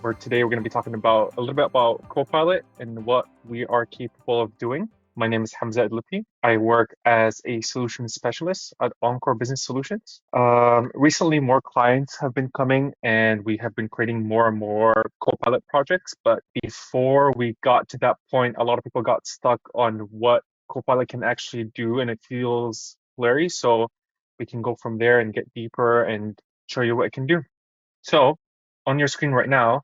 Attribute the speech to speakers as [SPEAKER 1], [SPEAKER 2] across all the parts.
[SPEAKER 1] where today we're going to be talking about a little bit about Copilot and what we are capable of doing. My name is Hamza Adlipi. I work as a solution specialist at Encore Business Solutions. Recently, more clients have been coming and we have been creating more and more Copilot projects. But before we got to that point, a lot of people got stuck on what Copilot can actually do, and it feels blurry. So we can go from there and get deeper and show you what it can do. So on your screen right now,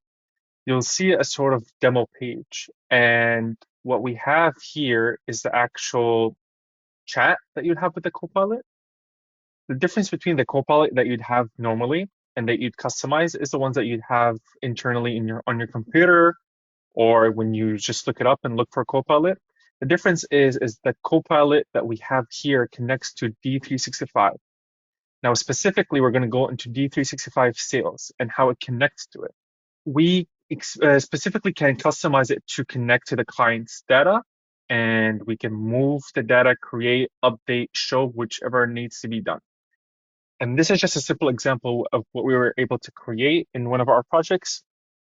[SPEAKER 1] you'll see a sort of demo page. And what we have here is the actual chat that you'd have with the Copilot. The difference between the Copilot that you'd have normally and that you'd customize is the ones that you'd have internally in your on your computer or when you just look it up and look for Copilot. The difference is the Copilot that we have here connects to D365. Now, specifically, we're going to go into D365 sales and how it connects to it. We specifically can customize it to connect to the client's data, and we can move the data, create, update, show whichever needs to be done. And this is just a simple example of what we were able to create in one of our projects.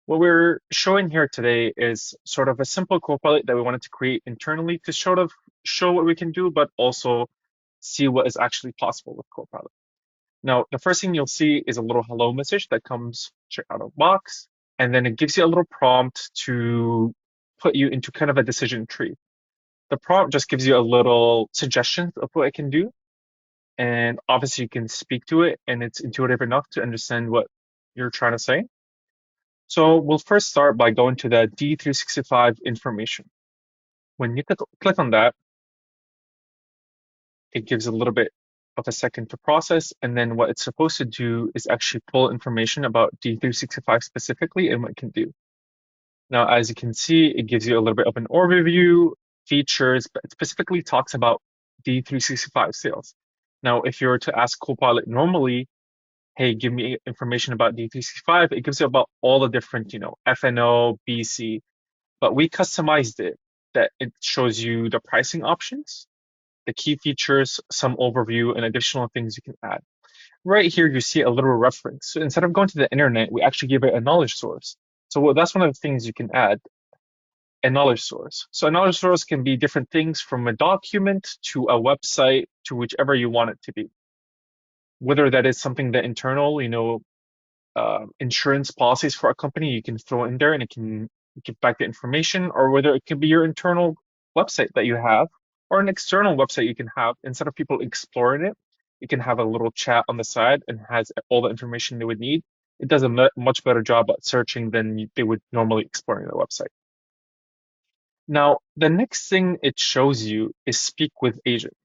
[SPEAKER 1] What we're showing here today is sort of a simple Copilot that we wanted to create internally to sort of show what we can do, but also see what is actually possible with Copilot. Now, the first thing you'll see is a little hello message that comes straight out of the box, and then it gives you a little prompt to put you into kind of a decision tree. The prompt just gives you a little suggestion of what it can do, and obviously you can speak to it, and it's intuitive enough to understand what you're trying to say. So we'll first start by going to the D365 information. When you click on that, it gives a little bit of a second to process. And then what it's supposed to do is actually pull information about D365 specifically and what it can do. Now, as you can see, it gives you a little bit of an overview, features, but it specifically talks about D365 sales. Now, if you were to ask Copilot normally, hey, give me information about D365, it gives you about all the different, FNO, BC, but we customized it that it shows you the pricing options, the key features, some overview, and additional things you can add. Right here, you see a little reference. So instead of going to the internet, we actually give it a knowledge source. So that's one of the things you can add, a knowledge source. So a knowledge source can be different things from a document to a website to whichever you want it to be. Whether that is something that internal, insurance policies for a company, you can throw in there and it can give back the information, or whether it can be your internal website that you have or an external website you can have. Instead of people exploring it, you can have a little chat on the side and has all the information they would need. It does a much better job at searching than they would normally exploring the website. Now, the next thing it shows you is Speak with Agent.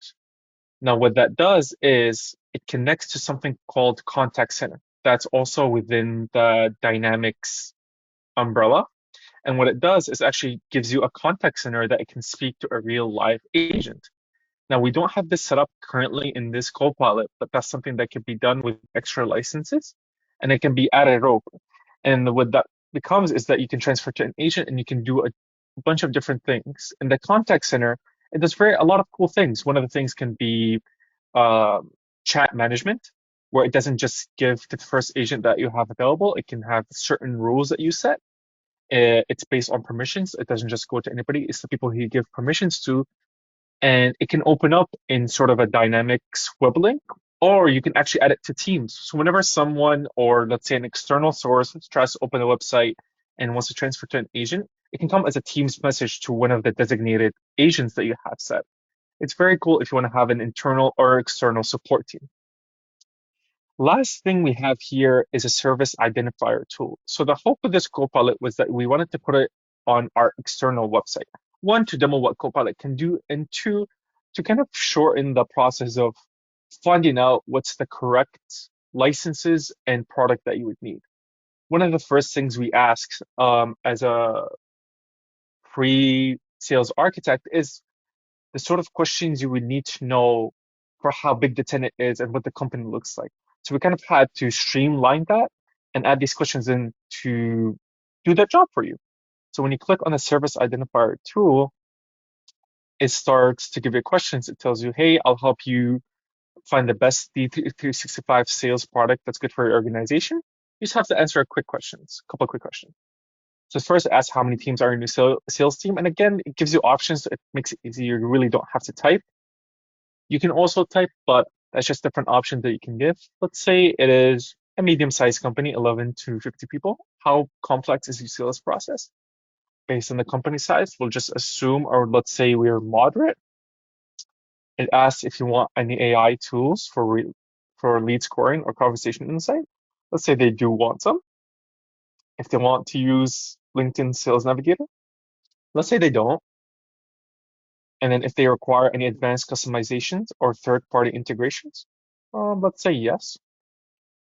[SPEAKER 1] Now, what that does is it connects to something called Contact Center. That's also within the Dynamics umbrella. And what it does is actually gives you a contact center that it can speak to a real live agent. Now, we don't have this set up currently in this Copilot, but that's something that can be done with extra licenses and it can be added over. And what that becomes is that you can transfer to an agent and you can do a bunch of different things. In the contact center, it does a lot of cool things. One of the things can be chat management, where it doesn't just give to the first agent that you have available. It can have certain rules that you set. It's based on permissions. It doesn't just go to anybody. It's the people who you give permissions to. And it can open up in sort of a dynamics web link, or you can actually add it to Teams. So whenever someone, or let's say an external source, tries to open a website and wants to transfer to an agent, it can come as a Teams message to one of the designated agents that you have set. It's very cool if you want to have an internal or external support team. Last thing we have here is a service identifier tool. So the hope of this Copilot was that we wanted to put it on our external website. One, to demo what Copilot can do, and two, to kind of shorten the process of finding out what's the correct licenses and product that you would need. One of the first things we ask as a pre-sales architect is the sort of questions you would need to know for how big the tenant is and what the company looks like. So we kind of had to streamline that and add these questions in to do that job for you. So when you click on the service identifier tool, it starts to give you questions. It tells you, hey, I'll help you find the best D365 sales product that's good for your organization. You just have to answer a couple quick questions. So first it asks how many teams are in your sales team. And again, it gives you options. It makes it easier. You really don't have to type. You can also type, but that's just different options that you can give. Let's say it is a medium-sized company, 11 to 50 people. How complex is your sales process? Based on the company size, we'll just assume, or let's say we're moderate. It asks if you want any AI tools for lead scoring or conversation insight. Let's say they do want some. If they want to use LinkedIn Sales Navigator, let's say they don't. And then if they require any advanced customizations or third-party integrations, let's say yes.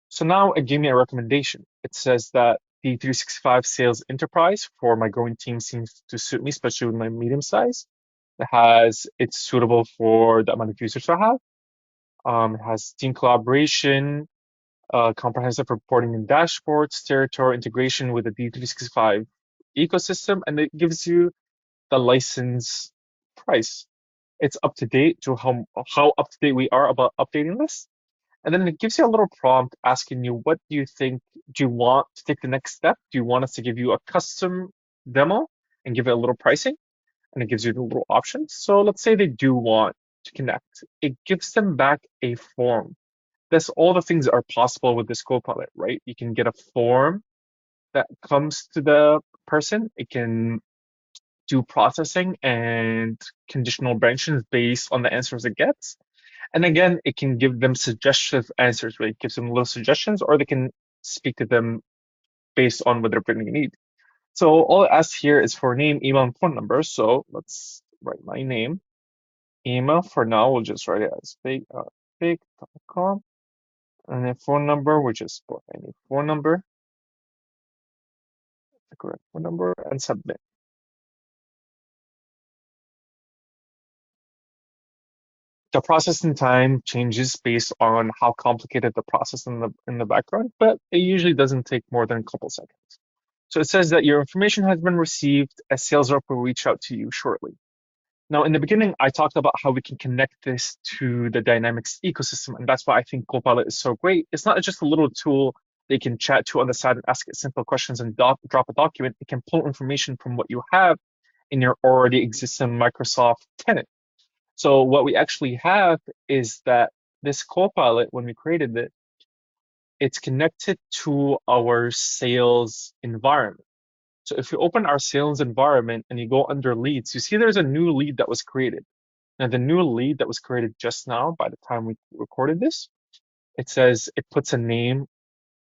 [SPEAKER 1] So now it gave me a recommendation. It says that the 365 Sales Enterprise for my growing team seems to suit me, especially with my medium size. It's suitable for the amount of users I have. It has team collaboration, comprehensive reporting and dashboards, territory integration with the D365 ecosystem, and it gives you the license price. It's up to date to how up to date we are about updating this. And then it gives you a little prompt asking you, what do you think? Do you want to take the next step? Do you want us to give you a custom demo and give it a little pricing? And it gives you the little options. So let's say they do want to connect. It gives them back a form. That's all the things that are possible with this Copilot, right? You can get a form that comes to the person. It can do processing and conditional branching based on the answers it gets. And again, it can give them suggestive answers, right? It gives them little suggestions, or they can speak to them based on what they're really need. So all it asks here is for name, email, and phone number. So let's write my name. Email for now, we'll just write it as fake.com. And then phone number, we'll just put any phone number, the correct phone number, and submit. The processing time changes based on how complicated the process in the background, but it usually doesn't take more than a couple seconds. So it says that your information has been received. A sales rep will reach out to you shortly. Now, in the beginning, I talked about how we can connect this to the Dynamics ecosystem, and that's why I think Copilot is so great. It's not just a little tool they can chat to on the side and ask it simple questions and drop a document. It can pull information from what you have in your already existing Microsoft tenant. So what we actually have is that this Copilot, when we created it, it's connected to our sales environment. So if you open our sales environment and you go under leads, you see there's a new lead that was created. Now, the new lead that was created just now by the time we recorded this, it says it puts a name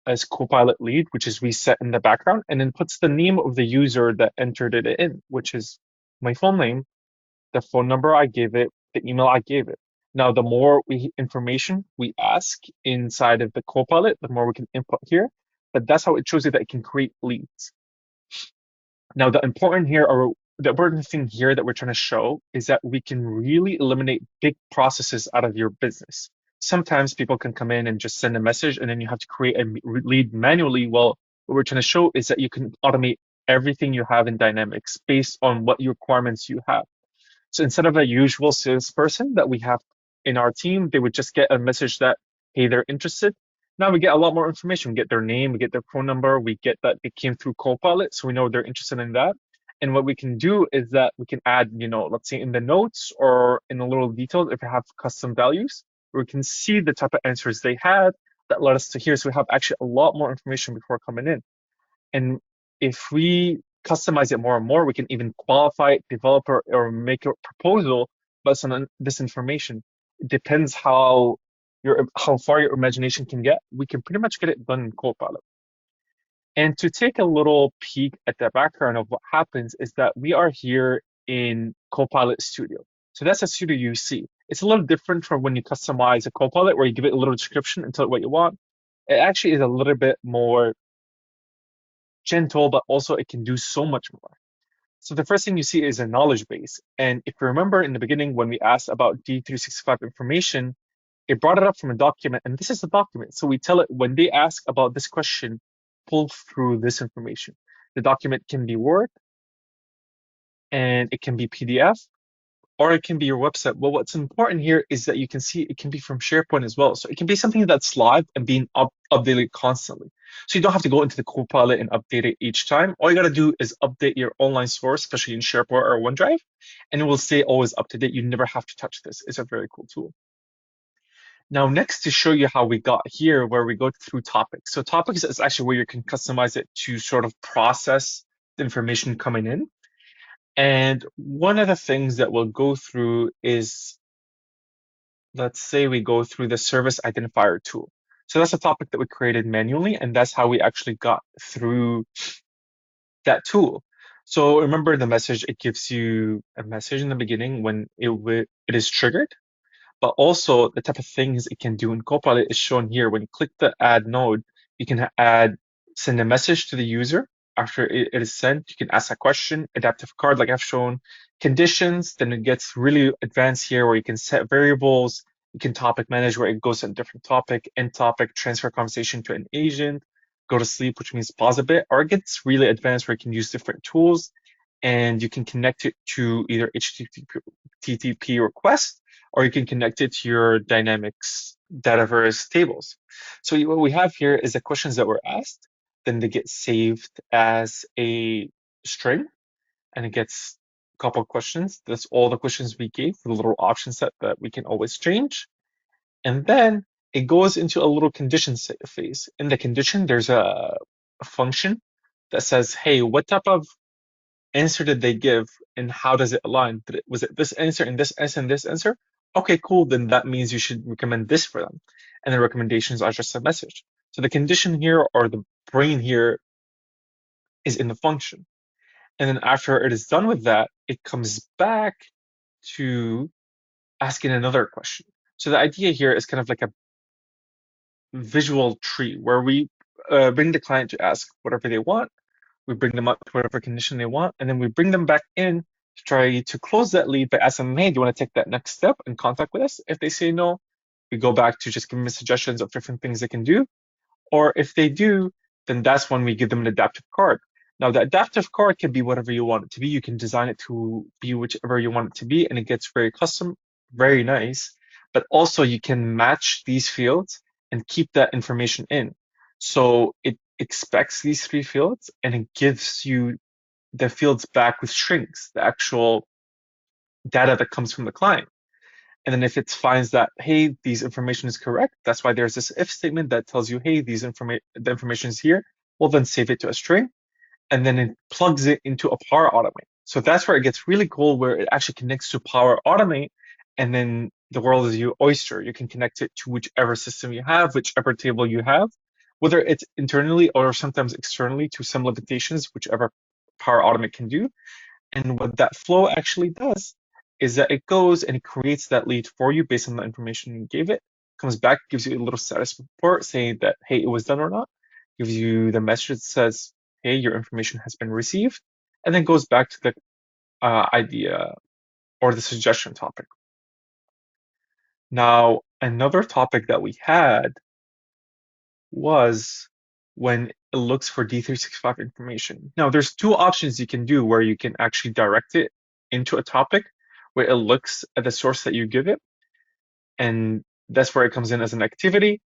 [SPEAKER 1] as Copilot lead, which is reset in the background, and then puts the name of the user that entered it in, which is my full name, the phone number I gave it, the email I gave it. Now, the more information we ask inside of the Copilot, the more we can input here. But that's how it shows you that it can create leads. Now, the important thing here that we're trying to show is that we can really eliminate big processes out of your business. Sometimes people can come in and just send a message and then you have to create a lead manually. Well, what we're trying to show is that you can automate everything you have in Dynamics based on what requirements you have. So instead of a usual salesperson that we have in our team, they would just get a message that, hey, they're interested. Now we get a lot more information. We get their name, we get their phone number, we get that it came through Copilot, so we know they're interested in that. And what we can do is that we can add, let's say in the notes or in the little details, if we have custom values, we can see the type of answers they had that led us to here. So we have actually a lot more information before coming in. And if we customize it more and more, we can even qualify it, develop or make a proposal based on this information. It depends how far your imagination can get. We can pretty much get it done in Copilot. And to take a little peek at the background of what happens is that we are here in Copilot Studio. So that's a studio you see. It's a little different from when you customize a Copilot where you give it a little description and tell it what you want. It actually is a little bit more gentle, but also it can do so much more. So the first thing you see is a knowledge base. And if you remember in the beginning when we asked about D365 information, it brought it up from a document, and this is the document. So we tell it when they ask about this question, pull through this information. The document can be Word, and it can be PDF, or it can be your website. Well, what's important here is that you can see it can be from SharePoint as well. So it can be something that's live and being updated constantly. So you don't have to go into the Copilot and update it each time. All you got to do is update your online source, especially in SharePoint or OneDrive, and it will stay always up to date. You never have to touch this. It's a very cool tool. Now, next to show you how we got here, where we go through topics. So topics is actually where you can customize it to sort of process the information coming in. And one of the things that we'll go through is, let's say we go through the service identifier tool. So that's a topic that we created manually, and that's how we actually got through that tool. So remember the message, it gives you a message in the beginning when it is triggered. But also the type of things it can do in Copilot is shown here. When you click the add node, you can send a message to the user. After it is sent, you can ask a question, adaptive card like I've shown, conditions, then it gets really advanced here where you can set variables, you can topic manage where it goes to a different topic, end topic, transfer conversation to an agent, go to sleep, which means pause a bit, or it gets really advanced where you can use different tools and you can connect it to either HTTP request or you can connect it to your Dynamics Dataverse tables. So what we have here is the questions that were asked, then they get saved as a string, and it gets a couple of questions. That's all the questions we gave with a little option set that we can always change. And then it goes into a little condition phase. In the condition, there's a function that says, hey, what type of answer did they give and how does it align? Was it this answer and this answer and this answer? Okay, cool. Then that means you should recommend this for them. And the recommendations are just a message. So the condition here or the brain here is in the function. And then after it is done with that, it comes back to asking another question. So the idea here is kind of like a visual tree where we bring the client to ask whatever they want. We bring them up to whatever condition they want, and then we bring them back in to try to close that lead by asking them, hey, do you want to take that next step and contact with us? If they say no, we go back to just giving them suggestions of different things they can do. Or if they do, then that's when we give them an adaptive card. Now, the adaptive card can be whatever you want it to be. You can design it to be whichever you want it to be, and it gets very custom, very nice. But also, you can match these fields and keep that information in. So it expects these three fields and it gives you the fields back with strings, the actual data that comes from the client. And then if it finds that, hey, these information is correct, that's why there's this if statement that tells you, hey, the information is here, we'll then save it to a string, and then it plugs it into a Power Automate. So that's where it gets really cool, where it actually connects to Power Automate, and then the world is your oyster. You can connect it to whichever system you have, whichever table you have, whether it's internally or sometimes externally to some limitations, whichever Power Automate can do. And what that flow actually does is that it goes and it creates that lead for you based on the information you gave it, comes back, gives you a little status report saying that, hey, it was done or not, gives you the message that says, hey, your information has been received, and then goes back to the idea or the suggestion topic. Now, another topic that we had was when it looks for D365 information. Now, there's two options you can do where you can actually direct it into a topic where it looks at the source that you give it, and that's where it comes in as an activity,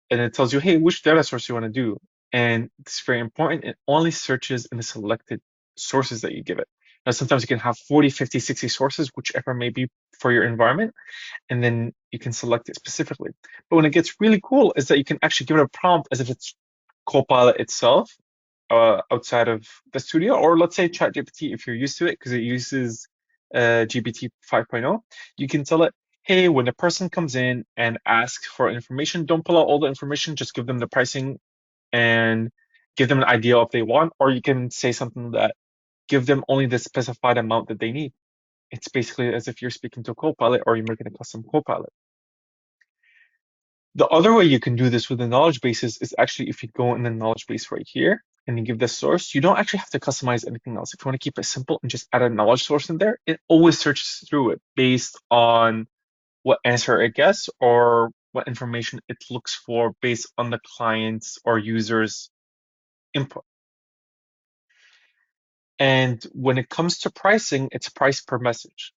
[SPEAKER 1] and it tells you, hey, which data source you want to do. And it's very important. It only searches in the selected sources that you give it. Now, sometimes you can have 40, 50, 60 sources, whichever may be for your environment, and then you can select it specifically. But when it gets really cool is that you can actually give it a prompt as if it's Copilot itself outside of the studio, or let's say ChatGPT if you're used to it because it uses GPT 5.0. You can tell it, hey, when a person comes in and asks for information, don't pull out all the information, just give them the pricing and give them an idea of what they want, or you can say something that give them only the specified amount that they need. It's basically as if you're speaking to a Copilot or you're making a custom Copilot. The other way you can do this with the knowledge bases is actually if you go in the knowledge base right here and you give the source, you don't actually have to customize anything else. If you want to keep it simple and just add a knowledge source in there, it always searches through it based on what answer it gets or what information it looks for based on the client's or user's input. And when it comes to pricing, it's price per message.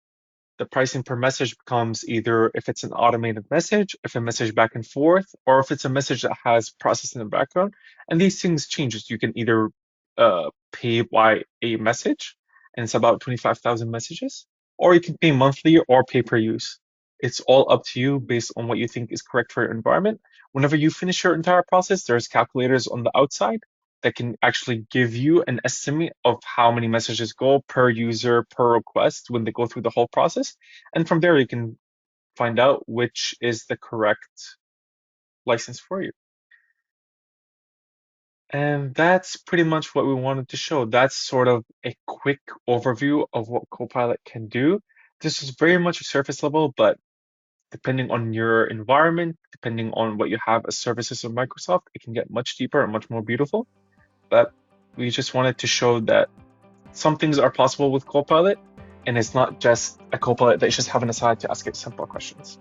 [SPEAKER 1] the pricing per message becomes either if it's an automated message, if a message back and forth, or if it's a message that has processed in the background. And these things changes. You can either pay by a message, and it's about 25,000 messages, or you can pay monthly or pay per use. It's all up to you based on what you think is correct for your environment. Whenever you finish your entire process, there's calculators on the outside that can actually give you an estimate of how many messages go per user per request when they go through the whole process. And from there, you can find out which is the correct license for you. And that's pretty much what we wanted to show. That's sort of a quick overview of what Copilot can do. This is very much a surface level, but depending on your environment, depending on what you have as services of Microsoft, it can get much deeper and much more beautiful. But we just wanted to show that some things are possible with Copilot, and it's not just a Copilot that you just have on the side to ask it simple questions.